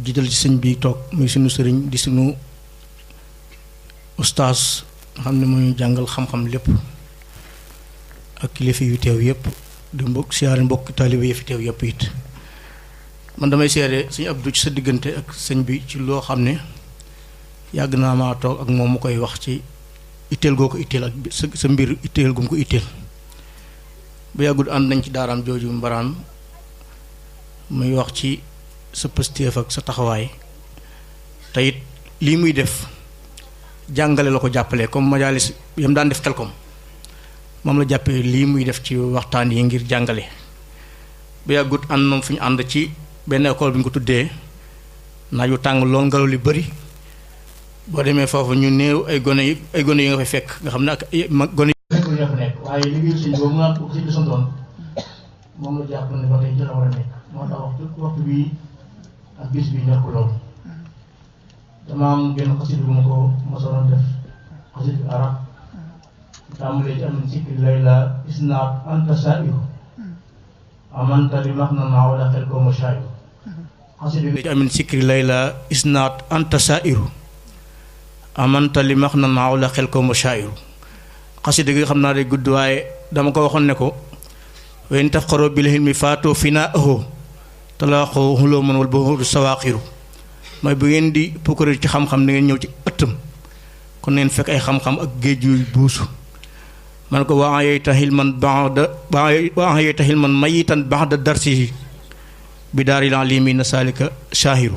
jiital ci sëñ bi toog muy sunu sëriñ di sunu ustaas nga xam ne mooy jàngal xam-xam lépp ak kilifa yu teew yëpp di mbokk siyaare mbokk taalibe yi fi teew yëpp it man damay seere sëñ Abdou ci sa diggante ak sëñ bi ci loo xam ne yàgg naa maa toog ak moom mu koy wax ci itteel goo ko itteel ak sa mbir itteel gu mu ko itteel bu yàggul ànd nañ ci daaraam jooju mbaraan muy wax ci sa pëstéef ak sa taxawaay te it lii muy def jàngale la ko jàppale comme majaalis yam daan def Xelkom moom la jàppee lii muy def ci waxtaan yi ngir jàngale bu yàggut ànd moom fi ñu ànd ci benn école bi ñu ko tuddee naaju tàng lool ngelaw li bëri boo demee foofu ñu néew ay gone yi nga fay fekk nga xam ne ak gone yi fekk ñoo fa nekk waaye liggéey suñ boobu nga si bi santoon moom la jàpp ne ba tey ci la war a nekk moo tax waxtu bii ak bis bi ñor ko loolu dama am genn xasit bu ma ko mosoon def xasit bi arab tàmbalee ci amin sikri layla isnaat anta sairu amanta li max na maa wala xel ko ma shairu xasit bi ci amin sikri layla isnaat anta sairu amanta li max na maa wala xel ko ma shairu xasit gi xam naa day gudd waaye dama ko waxoon ne ko wen taf xaro bil hilmi faatoo finaa ahoo talaaxoo xuloo man wal ba sawaaxiru mooy bu ngeen di pukkare ci xam-xam da ngeen ñëw ci ëttam kon neen fekk ay xam-xam ak géej yu buusu man ko waa yooyu taxil man mayitan ba'da darsihi bi daari lan lii mi na saalika shaahiru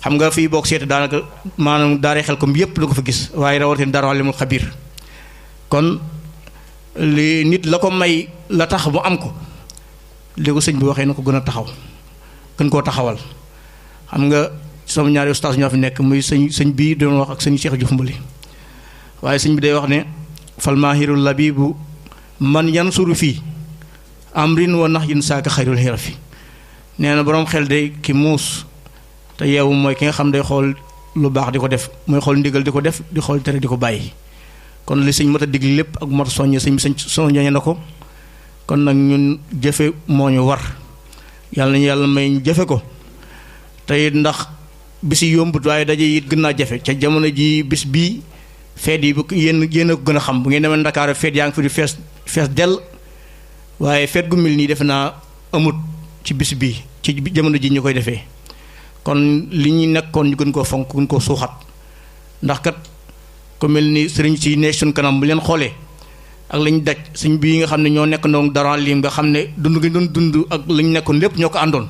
xam nga fii bokk seete daanaka maanaam daaree Xelkom yépp la ko fa gis waaye rawatina Daaru Alimul Xabiir kon li nit la ko may la tax mu am ko li ko sëñ bi waxee na ko gën a taxaw gën koo taxawal xam nga sama ñaari ustaas ñoo fi nekk muy sëñ bii doon wax ak sëñ Cheikh Diouf Mbali waaye sëñ bi day wax ne fal maahirul labibu man yansuru fii amrin wa nax yin saaka xayrul xirafi nee na boroom xel day ki muus te yeewu mooy ki nga xam day xool lu baax di ko def mooy xool ndigal di ko def di xool tere di ko bàyyi kon li sëñ mat a digli lépp ak mat a soññe sëñ soññe na ko kon nag ñun jëfe moo ñu war yàlla nañu yàlla may ñu jëfe ko te it ndax bis yi yombut waaye daje it gën naa jafe ca jamono ji bis bii feet yi bu yéen a ko gën a xam bu ngeen demee Ndakaaru feet yaa ngi fi di fees dell waaye feet gu mel nii defe naa amut ci bis bii ci jamono ji ñu koy defee kon li ñu nekkoon ñu gën koo fonk gën koo suuxat ndax kat ku mel ni sëriñ si ne suñ kanam bu leen xoolee ak lañ daj sëñ bii nga xam ne ñoo nekk ndoom dara lim nga xam ne dund gi doon dund ak lañ nekkoon lépp ñoo ko àndoon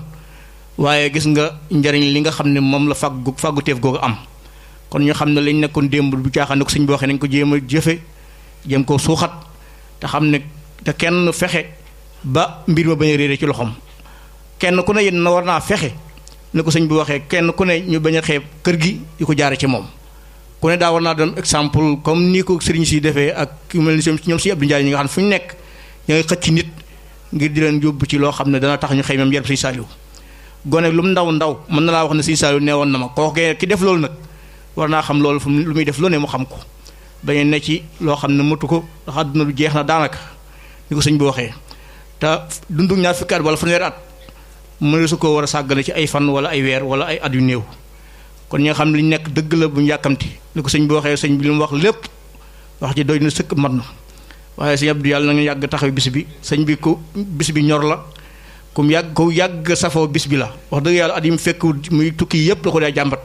waaye gis nga njariñ li nga xam ne moom la fàggu teef googu am kon ñu xam ne lañ nekkoon démb bu caaxaan ko sëñ bi waxee nañ ko jéem a jëfe jéem koo suuxat te xam ne te kenn fexe ba mbir ma bañ a réere ci loxoom kenn ku ne yéen na war naa fexe ne ko sëñ bi waxee kenn ku ne ñu bañ a xeeb kër gi di ko jaare ci moom ku ne daa war naa doon exemple comme nii ko sëriñ si defee ak ku mel ni ñoom si Abdou Ndiaye ñi nga xam ne fu ñu nekk ña ngi xëcc nit ngir di leen yóbbu ci loo xam ne dana tax ñu xëy même yarab Sëñ Saaliw gone lu mu ndaw mën na laa wax ne Sëñ Saaliw nee woon na ma koo ki def loolu nag war naa xam loolu fu lu muy def lu ne mu xam ko bañ ne ci loo xam ne matu ko ndax àdduna du jeex na daanaka ni ko sëñ bi waxee te dundu ñaar fukki at wala fanweeri at mënu su ko war a sàggane ci ay fan wala ay weer wala ay at yu néew kon ñi nga xam ne li ñu nekk dëgg la bu ñu yàkkamti ni ko sëñ bi waxee sëñ bi li mu wax lépp wax ci doy na sëkk mat na waaye sëñ Abdou yàlla na nga yàgg taxaw bis bi sëñ bi ku bis bi ñor la ku yàgg safoo bis bi la wax dëgg yàlla at yi mu fekk muy tukki yëpp da ko daa jàmbat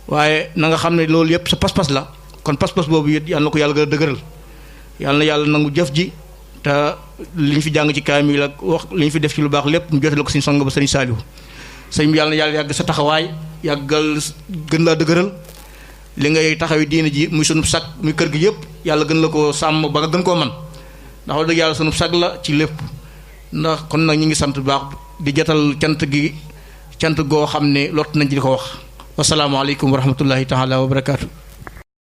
waaye na nga xam ne loolu yëpp sa pas-pas la kon pas-pas boobu it yàlla na ko yàlla gën a dëgëral yàlla na yàlla nangu jëf ji te li ñu fi jàng ci kaamil ak wax li ñu fi def ci lu baax lépp mu jotale ko suñu sang ba sëñ Saaliw sëñ bi yàlla na yàlla yàgg sa taxawaay yàggal gën laa dëgëral li ngay taxawi diina ji muy sunu sag muy kër gi yëpp yàlla gën la ko sàmm ba nga gën koo man ndax wax dëgg yàlla sunu sag la ci lépp ndax kon nag ñu ngi sant bu baax di jotal cant goo xam ne lott nañ ci di ko wax wasalaamaaleykum wa rahmatullahi taala wa barakaatu